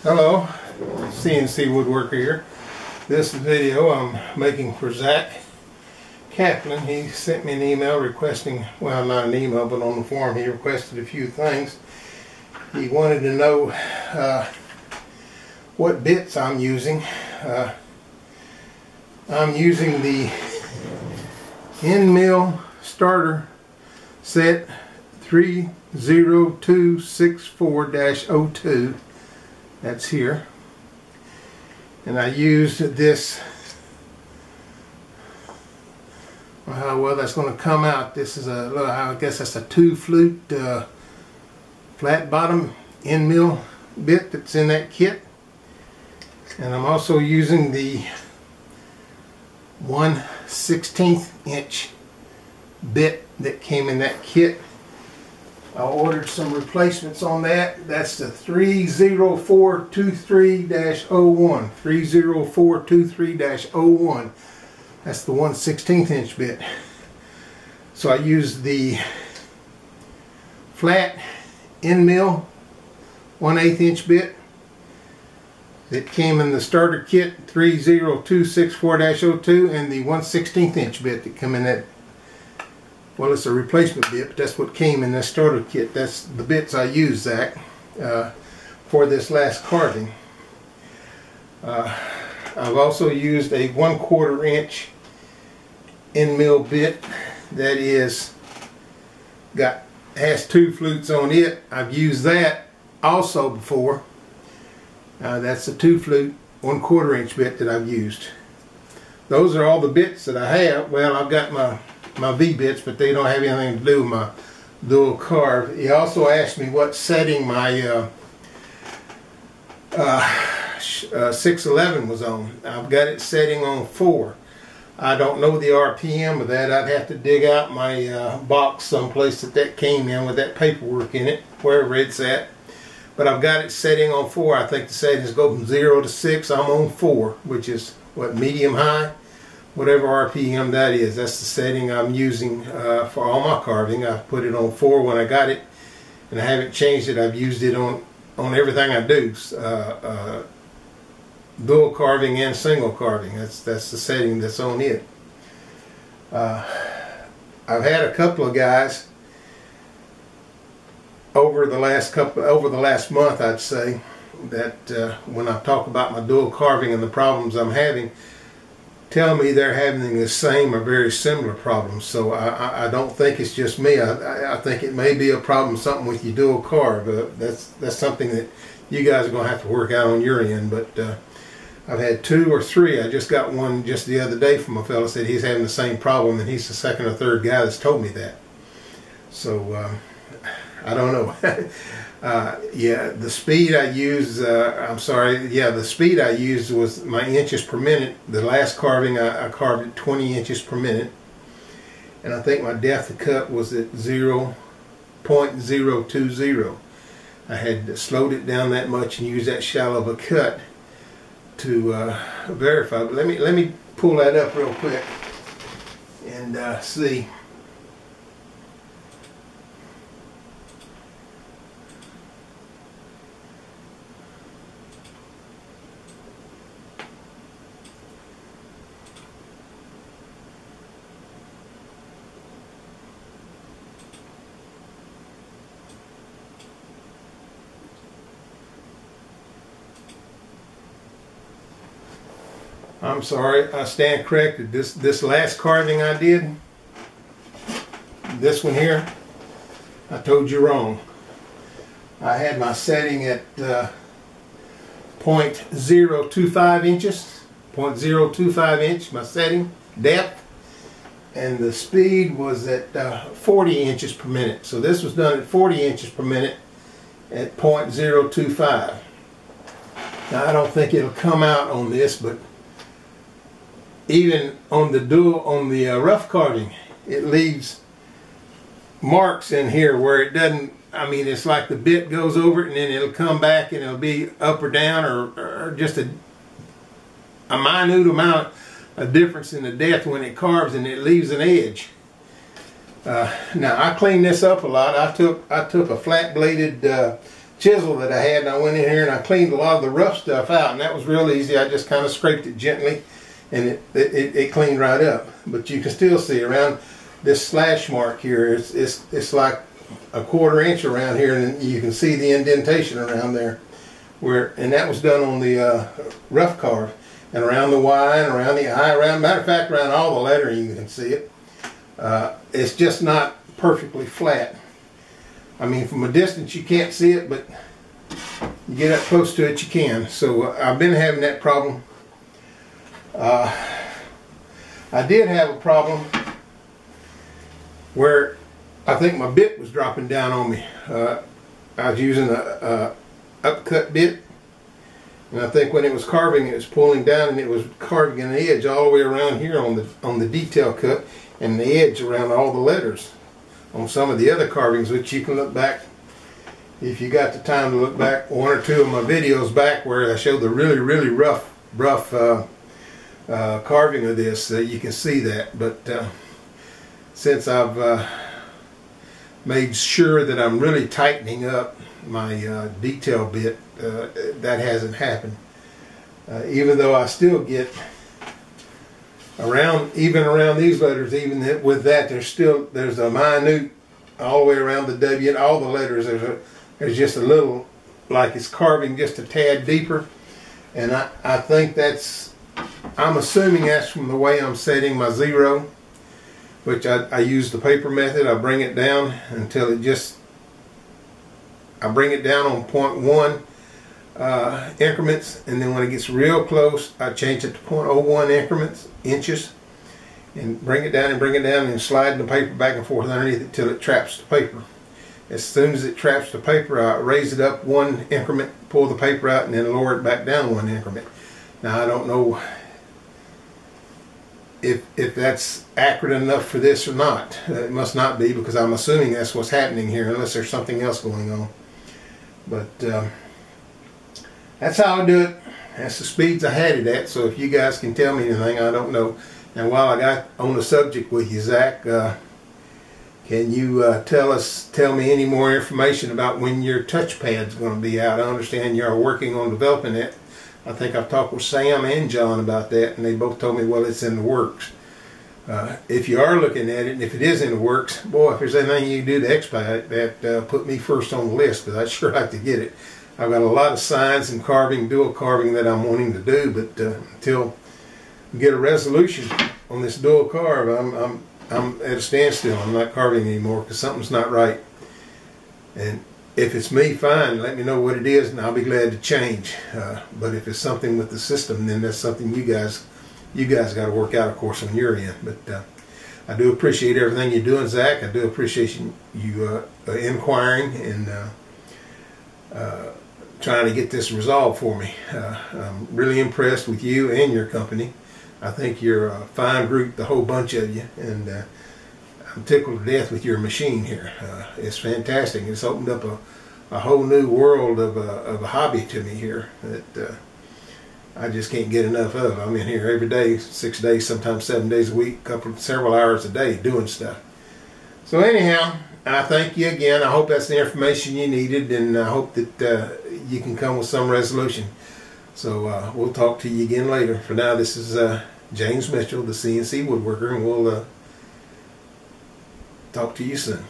Hello, CNC Woodworker here. This video I'm making for Zach Kaplan. He sent me an email requesting, well, not an email, but on the forum he requested a few things. He wanted to know what bits I'm using. I'm using the Inmill starter set 30264-02. That's here. And I used this, well, that's going to come out. This is I guess that's a 2-flute flat bottom Inmill bit that's in that kit. And I'm also using the 1/16 inch bit that came in that kit. I ordered some replacements on that. That's the 30423-01. 30423-01. That's the 1/16 inch bit. So I used the flat Inmill 1/8 inch bit that came in the starter kit 30264-02 and the 1/16 inch bit that come in that. Well, it's a replacement bit, but that's what came in this starter kit. That's the bits I used, Zach, for this last carving. I've also used a 1/4 inch Inmill bit that has 2 flutes on it. I've used that also before. That's a 2-flute 1/4 inch bit that I've used. Those are all the bits that I have. Well, I've got my V-bits, but they don't have anything to do with my dual carve. He also asked me what setting my 611 was on. I've got it setting on 4. I don't know the RPM of that. I'd have to dig out my box someplace that came in with that paperwork in it, wherever it's at. But I've got it setting on 4. I think the settings go from 0 to 6. I'm on 4, which is what, medium high? Whatever RPM that is. That's the setting I'm using for all my carving. I put it on 4 when I got it, and I haven't changed it. I've used it on everything I do. Dual carving and single carving. That's the setting that's on it. I've had a couple of guys over the last month, I'd say, that when I talk about my dual carving and the problems I'm having, tell me they're having the same or very similar problems. So I don't think it's just me. I think it may be a problem, something with your dual carve. That's something that you guys are going to have to work out on your end. But I've had 2 or 3. I just got one just the other day from a fellow said he's having the same problem, and he's the 2nd or 3rd guy that's told me that. So I don't know. Yeah, the speed I used, the speed I used was my inches per minute. The last carving, I carved at 20 inches per minute. And I think my depth of cut was at 0.020. I had slowed it down that much and used that shallow of a cut to verify. But let me pull that up real quick and see. I'm sorry, I stand corrected. This last carving I did, this one here, I told you wrong. I had my setting at 0.025 inches, 0.025 inch, my setting, depth, and the speed was at 40 inches per minute. So this was done at 40 inches per minute at 0.025. Now I don't think it'll come out on this, but even on the rough carving, it leaves marks in here where it doesn't. I mean, it's like the bit goes over it and then it'll come back and it'll be up or down or just a minute amount of difference in the depth when it carves, and it leaves an edge. Now I cleaned this up a lot. I took a flat bladed chisel that I had, and I went in here and I cleaned a lot of the rough stuff out, and that was real easy. I just kind of scraped it gently, and it cleaned right up. But you can still see around this slash mark here, it's like a 1/4 inch around here, and you can see the indentation around there. And that was done on the rough carve, and around the Y and around the I, matter of fact, around all the lettering you can see it. It's just not perfectly flat. I mean, from a distance you can't see it, but you get up close to it you can. So I've been having that problem. I did have a problem where I think my bit was dropping down on me. I was using a upcut bit, and I think when it was carving, it was pulling down, and it was carving an edge all the way around here on the detail cut, and the edge around all the letters on some of the other carvings, which you can look back, if you got the time to look back, 1 or 2 of my videos back where I showed the really rough carving of this. You can see that. But since I've made sure that I'm really tightening up my detail bit, that hasn't happened. Even though I still get even around these letters, even with that, there's a minute all the way around the W and all the letters. There's just a little, like it's carving just a tad deeper, and I think I'm assuming that's from the way I'm setting my 0, which I use the paper method. I bring it down until I bring it down on 0.1 increments, and then when it gets real close, I change it to 0.01 inches, and bring it down and slide the paper back and forth underneath it till it traps the paper. As soon as it traps the paper, I raise it up 1 increment, pull the paper out, and then lower it back down 1 increment. Now I don't know if that's accurate enough for this or not. It must not be, because I'm assuming that's what's happening here, unless there's something else going on. But that's how I do it. That's the speeds I had it at. So if you guys can tell me anything, I don't know. And while I got on the subject with you, Zach, can you tell me any more information about when your touchpad's going to be out? I understand you're working on developing it. I think I've talked with Sam and John about that, and they both told me, well, it's in the works. If you are looking at it, and if it is in the works, boy, if there's anything you can do to expedite that, put me first on the list, because I'd sure like to get it. I've got a lot of signs and carving, dual carving that I'm wanting to do, but until we get a resolution on this dual carve, I'm at a standstill. I'm not carving anymore because something's not right. And if it's me, fine, let me know what it is, and I'll be glad to change. But if it's something with the system, then that's something you guys got to work out, of course, on your end. But I do appreciate everything you're doing, Zach. I do appreciate you inquiring and trying to get this resolved for me. I'm really impressed with you and your company. I think you're a fine group, the whole bunch of you, and I'm tickled to death with your machine here. It's fantastic. It's opened up a whole new world of a hobby to me here that I just can't get enough of. I'm in here every day, 6 days, sometimes 7 days a week, several hours a day doing stuff. So anyhow, I thank you again. I hope that's the information you needed, and I hope that you can come with some resolution. So we'll talk to you again later. For now, this is James Mitchell, the CNC Woodworker, and we'll talk to you soon.